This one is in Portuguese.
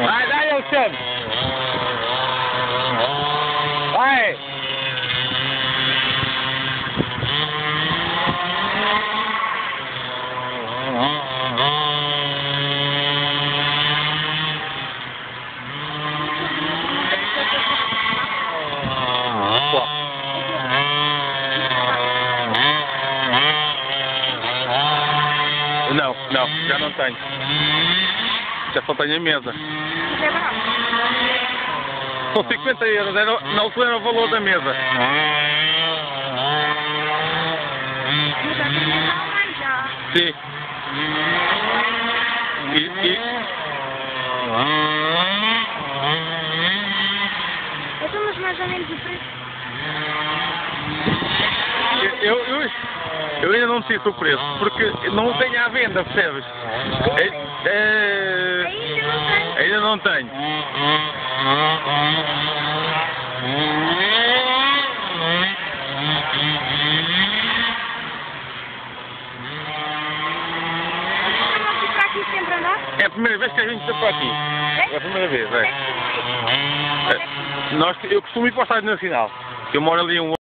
Vai, vai, Alexandre! Vai! Não, não, já não tenho. Já só tenho a mesa. São 50 euros, na altura era o valor da mesa. Sim. Então, mas mais ou menos o preço. Eu ainda não disse o preço, porque não o tenho à venda, percebes? Ainda não tenho. É a primeira vez que a gente está por aqui. É a primeira vez, é. Eu costumo ir para o Estádio Nacional, que eu moro ali